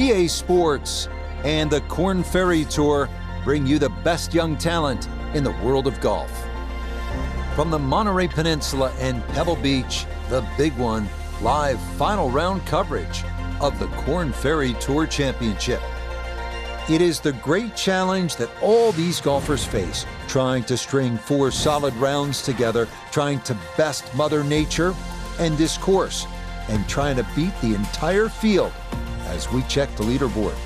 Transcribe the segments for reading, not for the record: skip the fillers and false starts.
PA Sports and the Korn Ferry Tour bring you the best young talent in the world of golf. From the Monterey Peninsula and Pebble Beach, the big one, live final round coverage of the Korn Ferry Tour Championship. It is the great challenge that all these golfers face, trying to string 4 solid rounds together, trying to best Mother Nature and this course, and trying to beat the entire field as we check the leaderboard.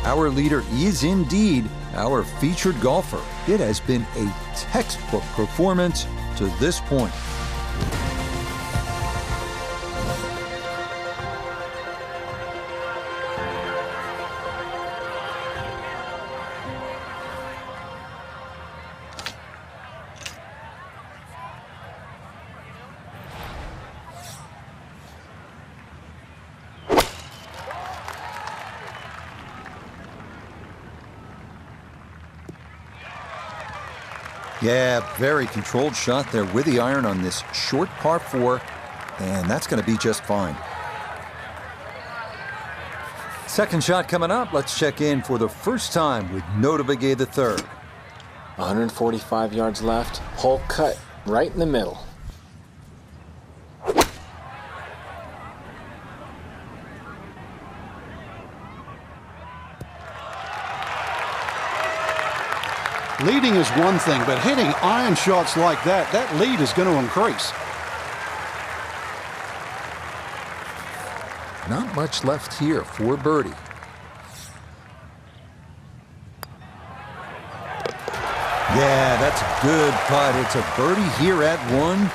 Our leader is indeed our featured golfer. It has been a textbook performance to this point. Yeah, very controlled shot there with the iron on this short par 4, and that's going to be just fine. Second shot coming up. Let's check in for the first time with Notavigay III. 145 yards left, hole cut right in the middle. Leading is one thing, but hitting iron shots like that, that lead is going to increase. Not much left here for birdie. Yeah, that's a good putt. It's a birdie here at 1.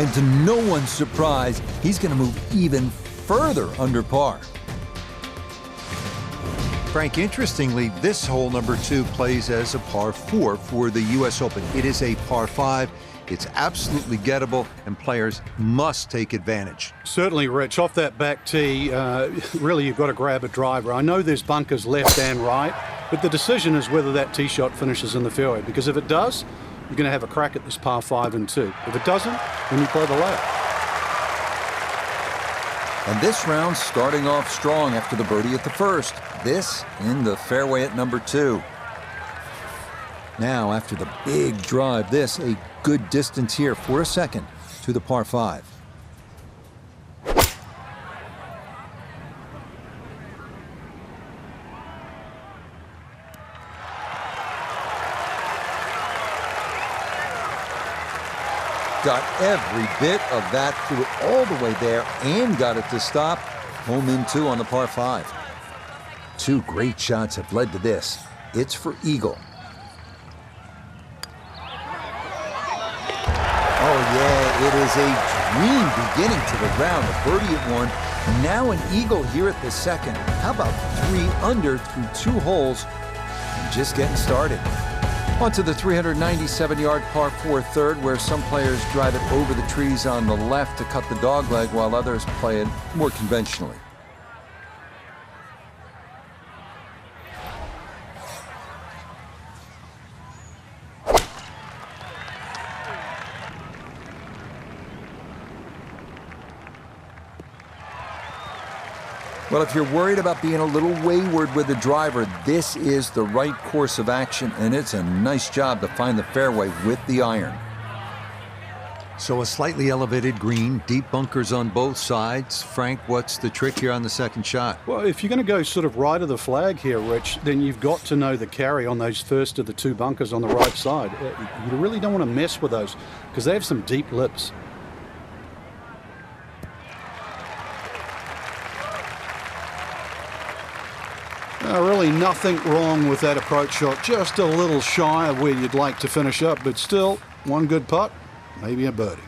And to no one's surprise, he's going to move even further under par. Frank, interestingly, this hole number 2 plays as a par 4 for the U.S. Open. It is a par 5. It's absolutely gettable, and players must take advantage. Certainly, Rich. Off that back tee, really you've got to grab a driver. I know there's bunkers left and right, but the decision is whether that tee shot finishes in the fairway, because if it does, you're going to have a crack at this par 5 and 2. If it doesn't, then you play the layup. And this round starting off strong after the birdie at the first. This in the fairway at number 2. Now, after the big drive, this a good distance here for a second to the par 5. Got every bit of that, threw it all the way there and got it to stop. Home in 2 on the par 5. 2 great shots have led to this. It's for eagle. Oh yeah, it is a dream beginning to the round. A birdie at 1, now an eagle here at the second. How about 3 under through 2 holes and just getting started. On to the 397-yard par 4 third, where some players drive it over the trees on the left to cut the dogleg, while others play it more conventionally. Well, if you're worried about being a little wayward with the driver, this is the right course of action, and it's a nice job to find the fairway with the iron. So a slightly elevated green, deep bunkers on both sides. Frank, what's the trick here on the second shot? Well, if you're going to go sort of right of the flag here, Rich, then you've got to know the carry on those first of the 2 bunkers on the right side. You really don't want to mess with those because they have some deep lips. Really nothing wrong with that approach shot. Just a little shy of where you'd like to finish up, but still, 1 good putt, maybe a birdie.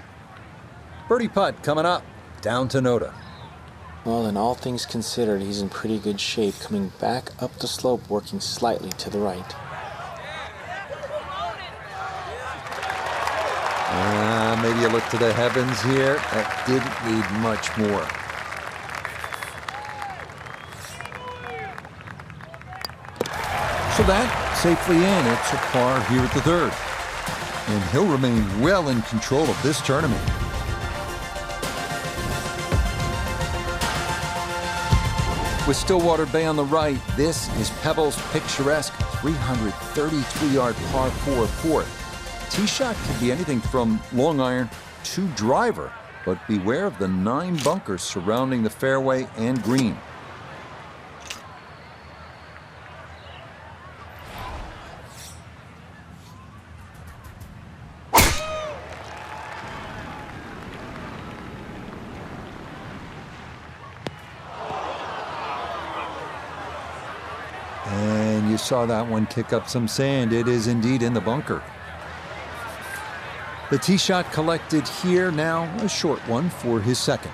Birdie putt coming up, down to Nota. Well, in all things considered, he's in pretty good shape, coming back up the slope, working slightly to the right. Maybe you look to the heavens here. That didn't need much more. So that safely in. It's a par here at the third. And he'll remain well in control of this tournament. With Stillwater Bay on the right, this is Pebble's picturesque 333-yard par 4 fourth. Tee shot could be anything from long iron to driver, but beware of the 9 bunkers surrounding the fairway and green. And you saw that one kick up some sand. It is indeed in the bunker. The tee shot collected here, now a short one for his second.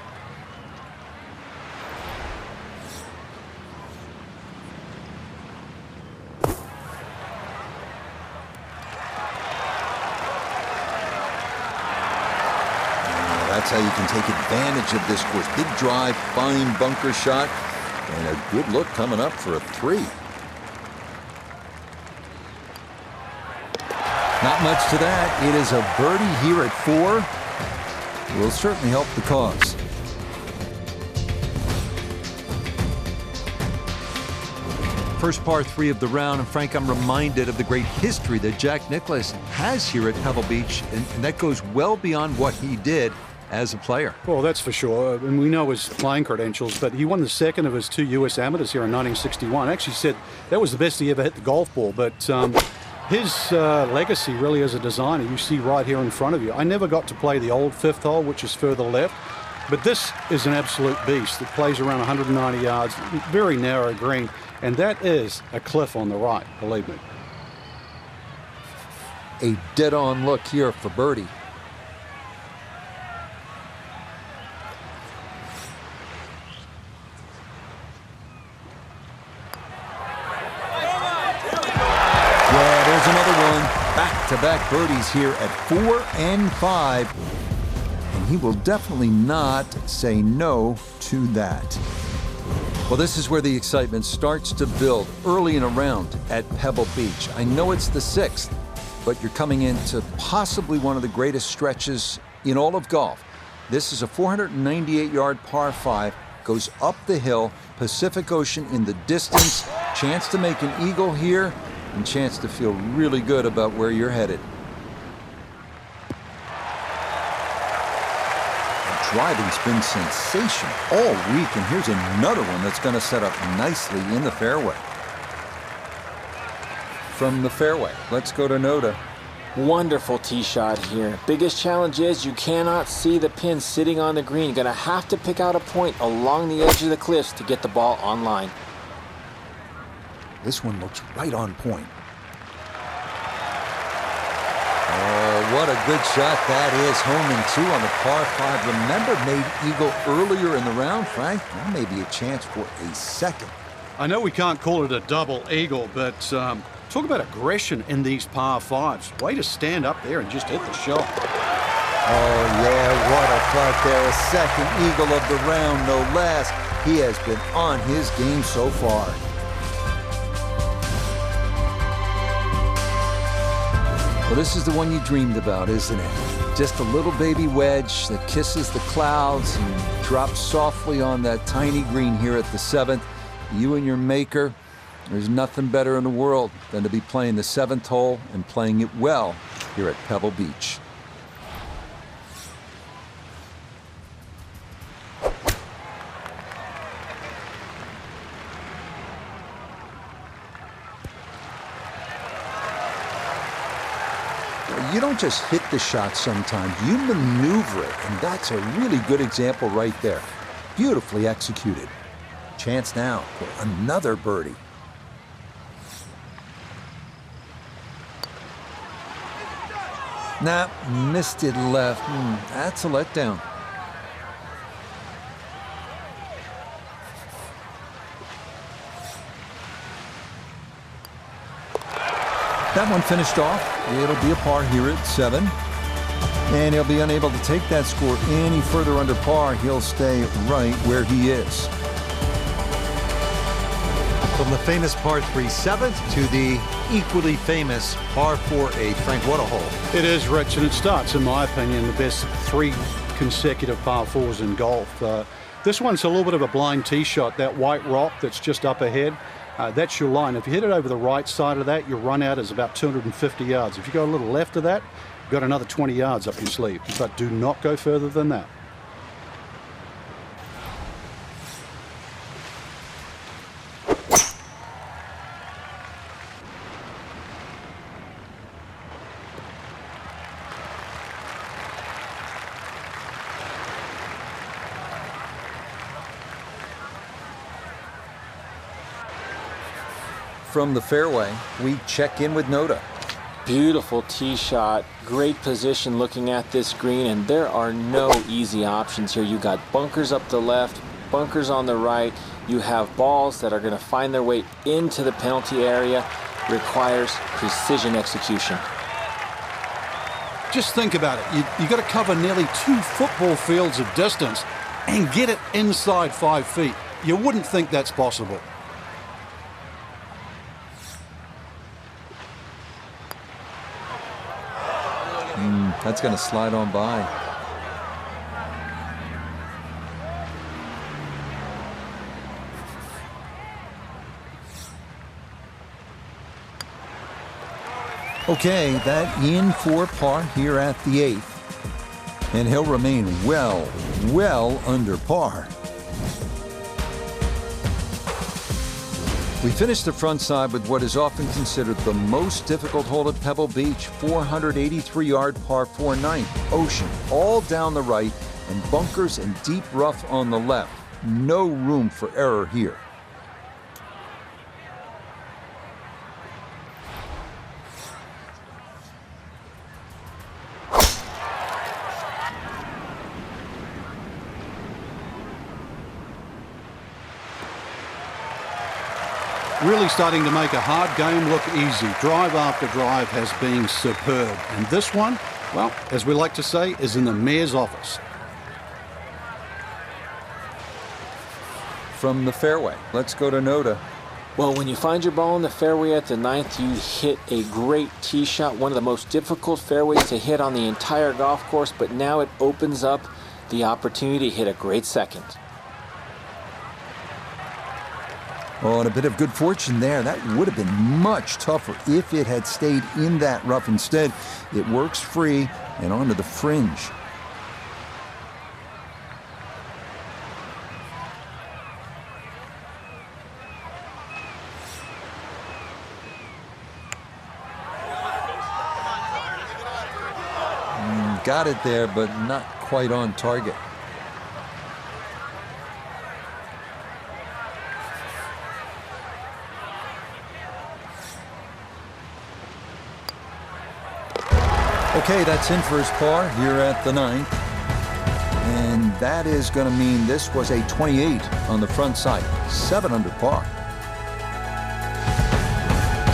That's how you can take advantage of this course. Big drive, fine bunker shot, and a good look coming up for a 3. Not much to that. It is a birdie here at 4. Will certainly help the cause. First par 3 of the round, and Frank, I'm reminded of the great history that Jack Nicklaus has here at Pebble Beach, and that goes well beyond what he did as a player. Well, that's for sure. And we know his playing credentials, but he won the second of his 2 U.S. amateurs here in 1961. Actually said that was the best he ever hit the golf ball, but his legacy really as a designer, you see right here in front of you. I never got to play the old 5th hole, which is further left, but this is an absolute beast. It plays around 190 yards, very narrow green, and that is a cliff on the right, believe me. A dead-on look here for birdie. Back-to-back birdies here at 4 and 5, and he will definitely not say no to that. Well, this is where the excitement starts to build early in a round at Pebble Beach. I know it's the 6th, but you're coming into possibly one of the greatest stretches in all of golf. This is a 498-yard par 5, goes up the hill, Pacific Ocean in the distance, chance to make an eagle here, and chance to feel really good about where you're headed. The driving's been sensational all week, and here's another one that's going to set up nicely in the fairway. From the fairway, let's go to Noda. Wonderful tee shot here. Biggest challenge is you cannot see the pin sitting on the green. You're going to have to pick out a point along the edge of the cliffs to get the ball on line. This one looks right on point. Oh, what a good shot that is. Home in 2 on the par 5. Remember, made eagle earlier in the round, Frank? Now maybe a chance for a second. I know we can't call it a double eagle, but talk about aggression in these par 5s. Way to stand up there and just hit the shot. Oh, yeah, what a putt there. A second eagle of the round, no less. He has been on his game so far. Well, this is the one you dreamed about, isn't it? Just a little baby wedge that kisses the clouds and drops softly on that tiny green here at the 7th. You and your maker, there's nothing better in the world than to be playing the 7th hole and playing it well here at Pebble Beach. You don't just hit the shot sometimes, you maneuver it, and that's a really good example right there. Beautifully executed. Chance now for another birdie. Nah, missed it left. That's a letdown. That one finished off. It'll be a par here at 7. And he'll be unable to take that score any further under par. He'll stay right where he is. From the famous par 3 7th to the equally famous par 4 8. Frank, what a hole. It is, Rich, and it starts, in my opinion, the best 3 consecutive par 4s in golf. This one's a little bit of a blind tee shot. That white rock that's just up ahead, that's your line. If you hit it over the right side of that, your run out is about 250 yards. If you go a little left of that, you've got another 20 yards up your sleeve. But do not go further than that. From the fairway, we check in with Noda. Beautiful tee shot, great position looking at this green, and there are no easy options here. You got bunkers up the left, bunkers on the right. You have balls that are going to find their way into the penalty area. Requires precision execution. Just think about it. You got to cover nearly 2 football fields of distance and get it inside 5 feet. You wouldn't think that's possible. That's going to slide on by. Okay, that in for par here at the 8th. And he'll remain well under par. We finished the front side with what is often considered the most difficult hole at Pebble Beach, 483-yard par 4 9th, ocean all down the right and bunkers and deep rough on the left. No room for error here. Really starting to make a hard game look easy. Drive after drive has been superb. And this one, well, as we like to say, is in the mayor's office. From the fairway, let's go to Noda. Well, when you find your ball in the fairway at the 9th, you hit a great tee shot, one of the most difficult fairways to hit on the entire golf course, but now it opens up the opportunity to hit a great second. Oh, and a bit of good fortune there. That would have been much tougher if it had stayed in that rough. Instead, it works free and onto the fringe. Got it there, but not quite on target. Okay, that's in for his par here at the 9th. And that is going to mean this was a 28 on the front side, 7 under par.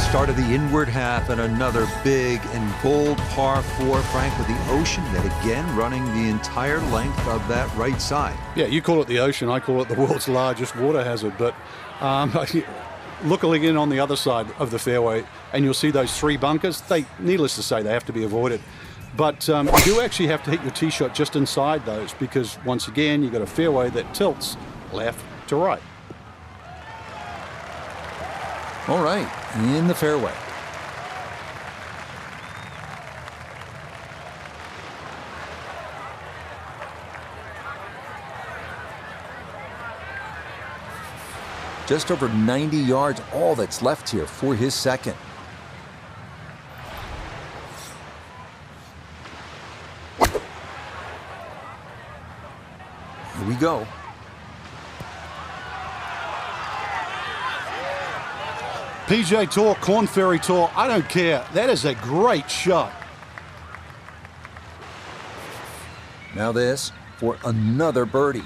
Start of the inward half and another big and bold par 4, Frank, with the ocean yet again running the entire length of that right side. Yeah, you call it the ocean, I call it the world's largest water hazard, but looking in on the other side of the fairway, and you'll see those 3 bunkers. Needless to say, they have to be avoided. But you do actually have to hit your tee shot just inside those, because once again, you've got a fairway that tilts left to right. All right, in the fairway. Just over 90 yards, all that's left here for his second. Here we go. PGA Tour, Korn Ferry Tour, I don't care. That is a great shot. Now this for another birdie.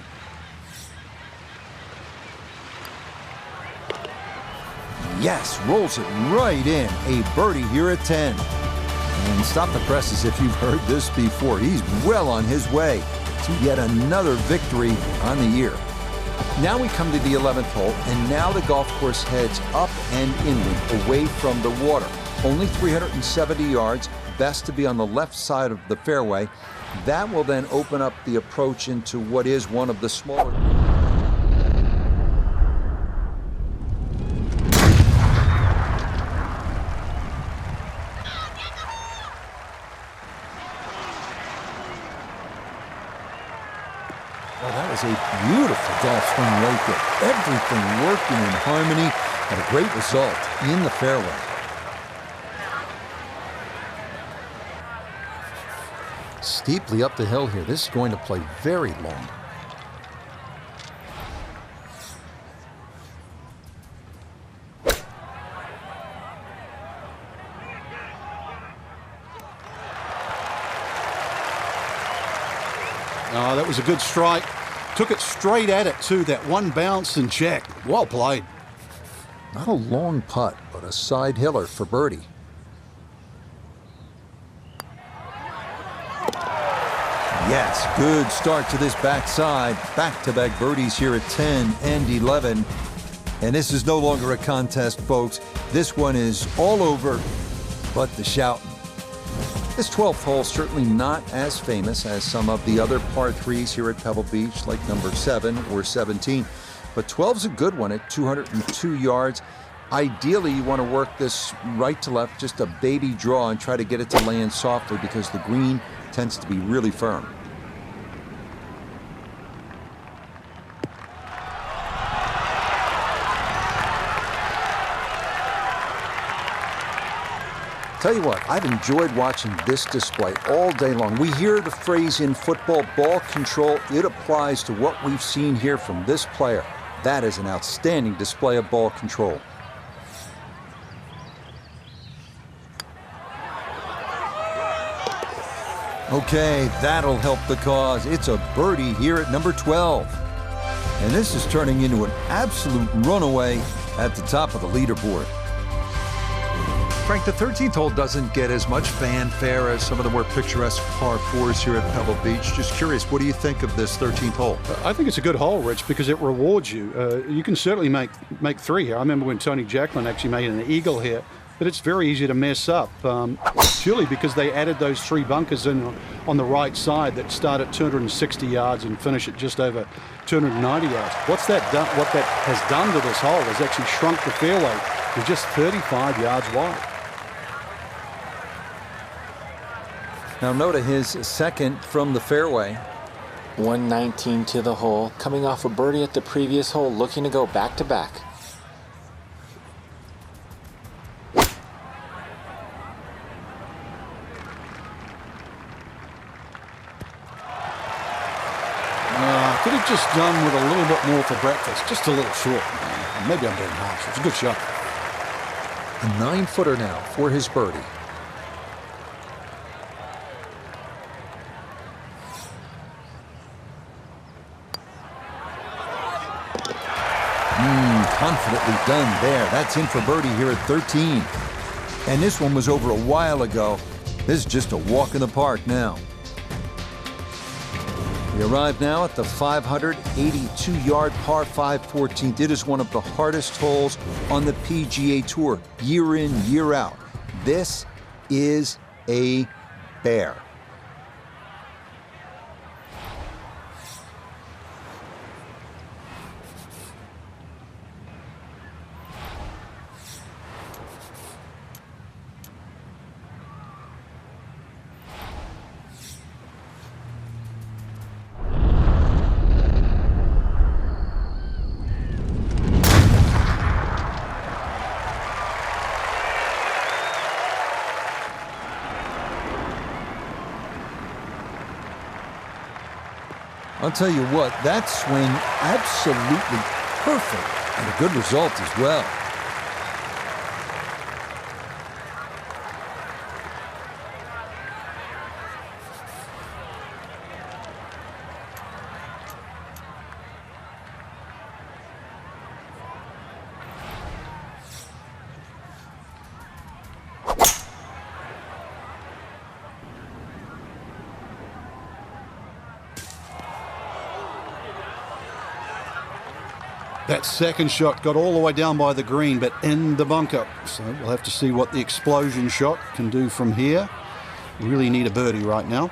Yes, rolls it right in. A birdie here at 10. And stop the presses if you've heard this before. He's well on his way to yet another victory on the year. Now we come to the 11th hole, and now the golf course heads up and inland, away from the water. Only 370 yards, best to be on the left side of the fairway. That will then open up the approach into what is one of the smaller... Oh, that was a beautiful golf swing right there. Everything working in harmony and a great result in the fairway. Steeply up the hill here. This is going to play very long. Oh, that was a good strike. Took it straight at it, too. That one bounce and check. Well played. Not a long putt, but a side hiller for birdie. Yes, good start to this backside. Back-to-back birdies here at 10 and 11. And this is no longer a contest, folks. This one is all over but the shouting. This 12th hole certainly not as famous as some of the other par 3s here at Pebble Beach, like number 7 or 17. But 12's a good one at 202 yards. Ideally, you want to work this right to left, just a baby draw, and try to get it to land softly because the green tends to be really firm. Tell you what, I've enjoyed watching this display all day long. We hear the phrase in football, ball control. It applies to what we've seen here from this player. That is an outstanding display of ball control. Okay, that'll help the cause. It's a birdie here at number 12. And this is turning into an absolute runaway at the top of the leaderboard. Frank, the 13th hole doesn't get as much fanfare as some of the more picturesque par 4s here at Pebble Beach. Just curious, what do you think of this 13th hole? I think it's a good hole, Rich, because it rewards you. You can certainly make 3 here. I remember when Tony Jacklin actually made an eagle here, but it's very easy to mess up, purely because they added those 3 bunkers in on the right side that start at 260 yards and finish at just over 290 yards. What that has done to this hole is actually shrunk the fairway to just 35 yards wide. Now Noda, his second from the fairway. 119 to the hole, coming off a birdie at the previous hole, looking to go back-to-back. Could have just done with a little bit more for breakfast, just a little short. Maybe I'm being harsh. It's a good shot. A 9-footer now for his birdie. Confidently done there. That's in for birdie here at 13. And this one was over a while ago. This is just a walk in the park now. We arrive now at the 582-yard par 5 14th. It is one of the hardest holes on the PGA Tour, year in, year out. This is a bear. I'll tell you what, that swing absolutely perfect and a good result as well. That second shot got all the way down by the green, but in the bunker. So we'll have to see what the explosion shot can do from here. We really need a birdie right now.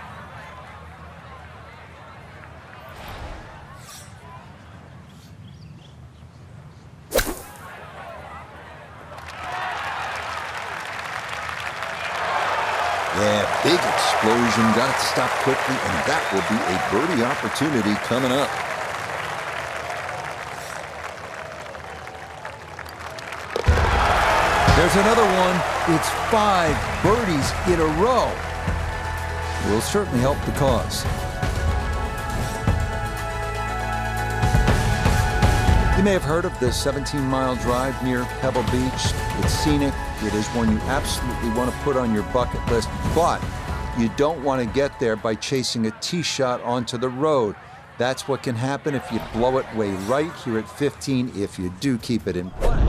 Yeah, big explosion. Got it to stop quickly, and that will be a birdie opportunity coming up. There's another one. It's 5 birdies in a row. Will certainly help the cause. You may have heard of the 17-mile drive near Pebble Beach. It's scenic. It is one you absolutely want to put on your bucket list, but you don't want to get there by chasing a tee shot onto the road. That's what can happen if you blow it way right here at 15 if you do keep it in play.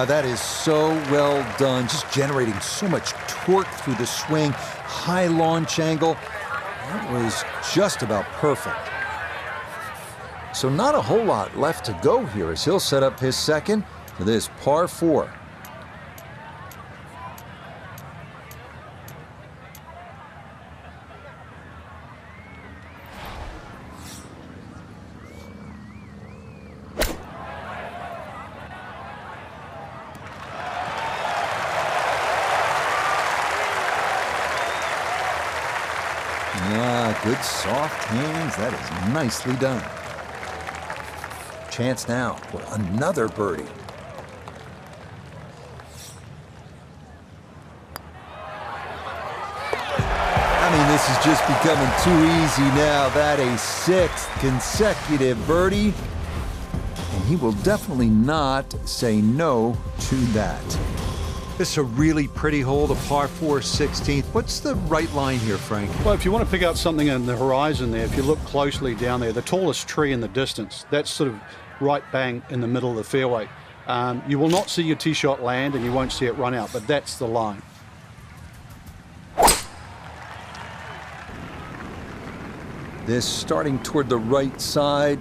That is so well done, just generating so much torque through the swing, high launch angle. That was just about perfect. So not a whole lot left to go here as he'll set up his second for this par 4. Good soft hands. That is nicely done. Chance now for another birdie. I mean, this is just becoming too easy now. That a 6th consecutive birdie. And he will definitely not say no to that. This is a really pretty hole, the par 4 16th. What's the right line here, Frank? Well, if you want to pick out something in the horizon there, if you look closely down there, the tallest tree in the distance, that's sort of right bang in the middle of the fairway. You will not see your tee shot land and you won't see it run out, but that's the line. This starting toward the right side.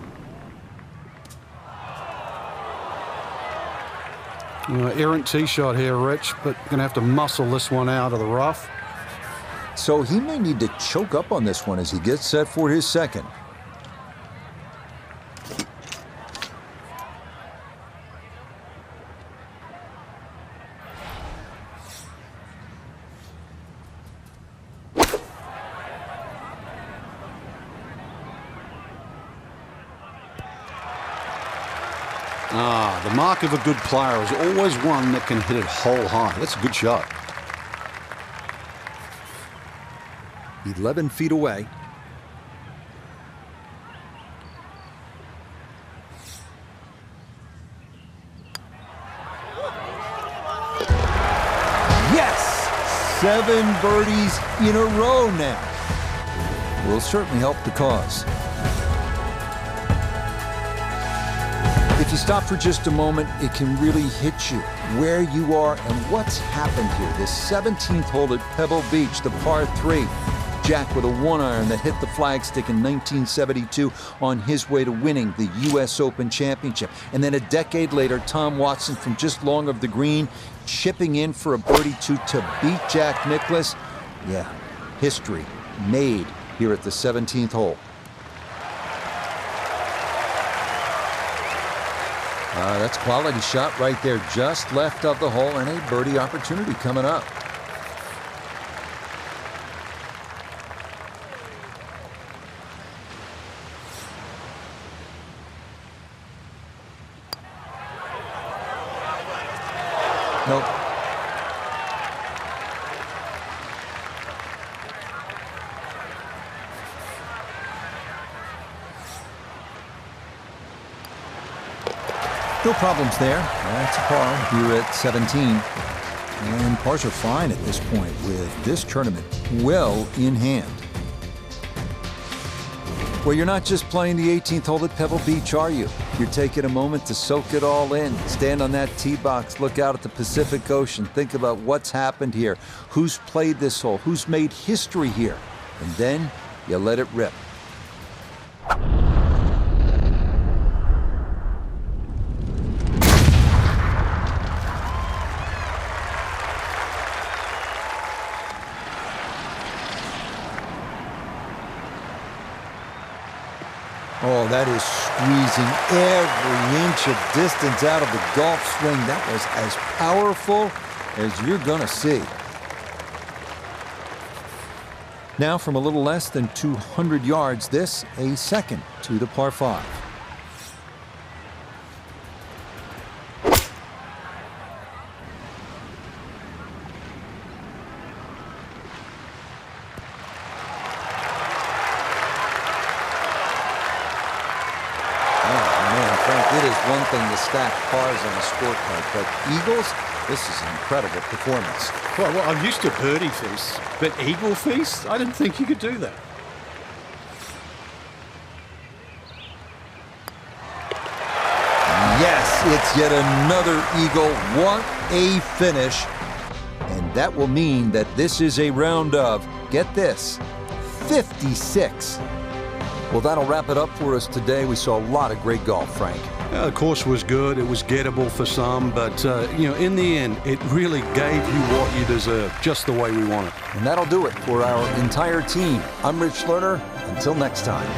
Errant tee shot here, Rich, but going to have to muscle this one out of the rough. So he may need to choke up on this one as he gets set for his second. The mark of a good player is always one that can hit it hole high. That's a good shot. 11 feet away. Yes! 7 birdies in a row now. Will certainly help the cause. If you stop for just a moment, it can really hit you where you are and what's happened here. This 17th hole at Pebble Beach, the par 3. Jack with a 1-iron that hit the flagstick in 1972 on his way to winning the U.S. Open Championship. And then a decade later, Tom Watson from just long of the green, chipping in for a birdie to beat Jack Nicklaus. Yeah, history made here at the 17th hole. That's a quality shot right there, just left of the hole, and a birdie opportunity coming up. Nope. No problems there. That's a par here at 17. And pars are fine at this point with this tournament well in hand. Well, you're not just playing the 18th hole at Pebble Beach, are you? You're taking a moment to soak it all in. Stand on that tee box, look out at the Pacific Ocean, think about what's happened here, who's played this hole, who's made history here, and then you let it rip. Oh, that is squeezing every inch of distance out of the golf swing. That was as powerful as you're going to see. Now from a little less than 200 yards, this a second to the par 5. It is one thing to stack pars on a scorecard, but Eagles, this is an incredible performance. Well, I'm used to birdie feasts, but eagle feast? I didn't think you could do that. Yes, it's yet another eagle. What a finish. And that will mean that this is a round of, get this, 56. Well, that'll wrap it up for us today. We saw a lot of great golf, Frank. The course was good. It was gettable for some, but, in the end, it really gave you what you deserve, just the way we want it. And that'll do it for our entire team. I'm Rich Lerner. Until next time.